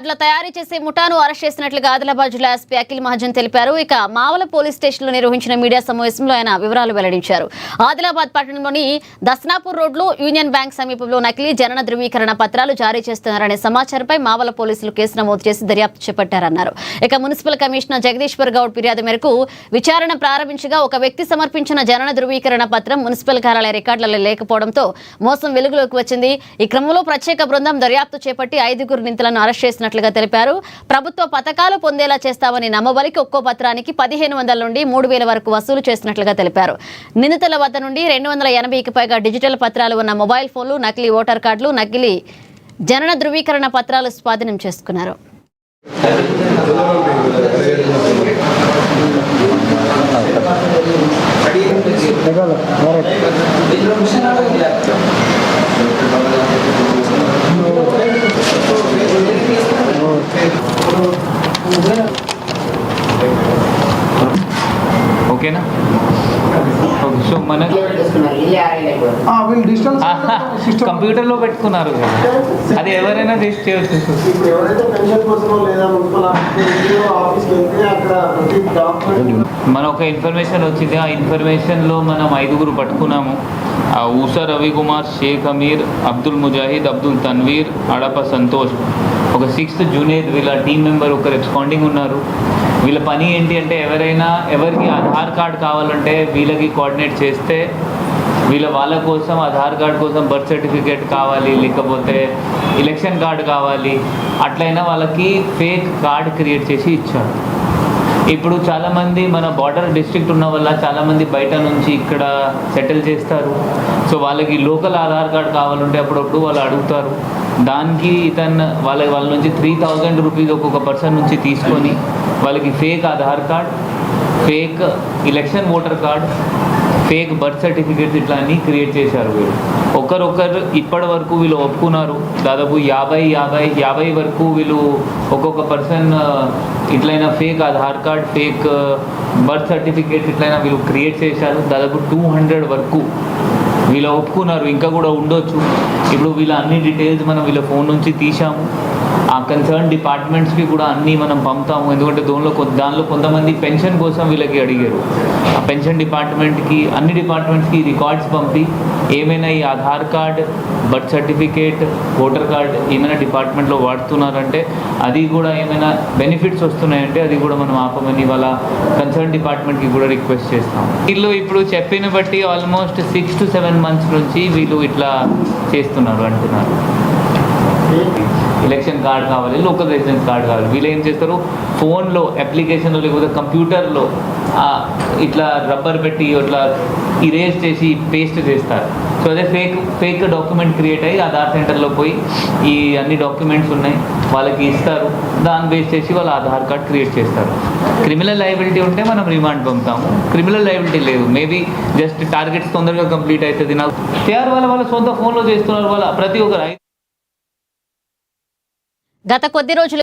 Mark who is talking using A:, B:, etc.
A: తయారీ చేసే ముఠాను అరెస్ట్ చేసినట్లుగా ఆదిలాబాద్ జిల్లా ఎస్పీ అఖిల్ మహాజన్ తెలిపారు. ఇక మావల పోలీస్ స్టేషన్లో నిర్వహించిన మీడియా సమావేశంలో ఆయన వివరాలు వెల్లడించారు. ఆదిలాబాద్ పట్టణంలోని దస్నాపూర్ రోడ్లో యూనియన్ బ్యాంక్ సమీపంలో నకిలీ జనన ధృవీకరణ పత్రాలు జారీ చేస్తున్నారనే సమాచారంపై మావల పోలీసులు కేసు నమోదు చేసి దర్యాప్తు చేపట్టారన్నారు. ఇక మున్సిపల్ కమిషనర్ జగదీశ్వర్ గౌడ్ ఫిర్యాదు మేరకు విచారణ ప్రారంభించగా ఒక వ్యక్తి సమర్పించిన జనన ధృవీకరణ పత్రం మున్సిపల్ కార్యాలయ రికార్డులలో లేకపోవడంతో మోసం వెలుగులోకి వచ్చింది. ఈ క్రమంలో ప్రత్యేక బృందం దర్యాప్తు చేపట్టి 5 నిందితులను అరెస్ట్ చేసినట్లుగా తెలిపారు. ప్రభుత్వ పథకాలు పొందేలా చేస్తామని నమ్మబలికి ఒక్కో పత్రానికి 1500 నుండి 3000 వరకు వసూలు చేసినట్లుగా తెలిపారు. నిందితుల వద్ద నుండి 280కి పైగా డిజిటల్ పత్రాలు ఉన్న మొబైల్ ఫోన్లు, నకిలీ ఓటర్ కార్డులు, నకిలీ జనన ధృవీకరణ పత్రాలు స్వాధీనం చేసుకున్నారు.
B: ఓకేనా? సో మన కంప్యూటర్లో పెట్టుకున్నారు కదా, అది ఎవరైనా టెస్ట్ చేయొచ్చు. మన ఒక ఇన్ఫర్మేషన్ వచ్చింది, ఆ ఇన్ఫర్మేషన్లో మనం 5 పట్టుకున్నాము. ఊసా రవికుమార్, షేక్ అమీర్, అబ్దుల్ ముజాహిద్, అబ్దుల్ తన్వీర్, అడప సంతోష్, ఒక 6th జూనియర్ వీళ్ళ టీం మెంబర్ ఒక రెస్పాండింగ్ ఉన్నారు. వీళ్ళ పని ఏంటి అంటే ఎవరికి ఆధార్ కార్డ్ కావాలంటే వీళ్ళకి కోఆర్డినేట్ చేస్తే వాళ్ళ కోసం ఆధార్ కార్డ్ కోసం బర్త్ సర్టిఫికేట్ కావాలి, లేకపోతే ఎలక్షన్ కార్డు కావాలి, అట్లయినా వాళ్ళకి ఫేక్ కార్డ్ క్రియేట్ చేసి ఇచ్చారు. ఇప్పుడు చాలామంది మన బార్డర్ డిస్ట్రిక్ట్ ఉన్న వల్ల చాలామంది బయట నుంచి ఇక్కడ సెటిల్ చేస్తారు. సో వాళ్ళకి లోకల్ ఆధార్ కార్డ్ కావాలంటే అప్పుడప్పుడు వాళ్ళు అడుగుతారు. దానికి వాళ్ళ నుంచి 3000 రూపీస్ ఒక్కొక్క పర్సన్ నుంచి తీసుకొని వాళ్ళకి fake Aadhaar card, fake election voter card, fake birth certificates ఇట్లా అన్నీ క్రియేట్ చేశారు. వీళ్ళు ఒకరొకరు ఇప్పటి వరకు వీళ్ళు ఒప్పుకున్నారు. దాదాపు 50 వరకు వీళ్ళు ఒక్కొక్క పర్సన్ ఇట్లయినా fake Aadhaar card, fake birth certificates ఇట్లయినా వీళ్ళు క్రియేట్ చేశారు. దాదాపు 200 వరకు వీళ్ళు ఒప్పుకున్నారు. ఇంకా కూడా ఉండొచ్చు. ఇప్పుడు వీళ్ళ అన్ని డీటెయిల్స్ మనం వీళ్ళ ఫోన్ నుంచి తీసాము. ఆ కన్సర్న్ డిపార్ట్మెంట్స్కి కూడా అన్నీ మనం పంపుతాము. ఎందుకంటే దానిలో కొంతమంది పెన్షన్ కోసం వీళ్ళకి అడిగారు. ఆ పెన్షన్ డిపార్ట్మెంట్కి, అన్ని డిపార్ట్మెంట్స్కి రికార్డ్స్ పంపి ఏమైనా ఈ Aadhaar card, birth certificate, voter card ఏమైనా డిపార్ట్మెంట్లో వాడుతున్నారంటే అది కూడా ఏమైనా బెనిఫిట్స్ వస్తున్నాయంటే అది కూడా మనం ఆపమని వాళ్ళ కన్సర్న్ డిపార్ట్మెంట్కి కూడా రిక్వెస్ట్ చేస్తాం. వీళ్ళు ఇప్పుడు చెప్పిన బట్టి ఆల్మోస్ట్ 6 to 7 months నుంచి వీళ్ళు ఇట్లా చేస్తున్నారు అంటున్నారు. ఎలక్షన్ కార్డ్ కావాలి, లోకల్ రెసిడెన్స్ కార్డ్ కావాలి. వీళ్ళు ఏం చేస్తారు, ఫోన్లో, అప్లికేషన్లో, లేకపోతే కంప్యూటర్లో ఇట్లా రబ్బర్ పెట్టి ఇట్లా ఇరేజ్ చేసి పేస్ట్ చేస్తారు. సో అదే ఫేక్ డాక్యుమెంట్ క్రియేట్ అయ్యి ఆధార్ సెంటర్లో పోయి ఈ అన్ని డాక్యుమెంట్స్ ఉన్నాయి వాళ్ళకి ఇస్తారు. దాన్ని బేస్ చేసి వాళ్ళు ఆధార్ కార్డ్ క్రియేట్ చేస్తారు. క్రిమినల్ లయబిలిటీ ఉంటే మనం రిమాండ్ పంపుతాము. క్రిమినల్ లయబిలిటీ లేదు, మేబీ జస్ట్ టార్గెట్స్ తొందరగా కంప్లీట్ అవుతుంది. నాకు వాళ్ళ సొంత ఫోన్లో చేస్తున్నారు. వాళ్ళ ప్రతి ఒక్కరు
A: గత కొద్ది రోజులు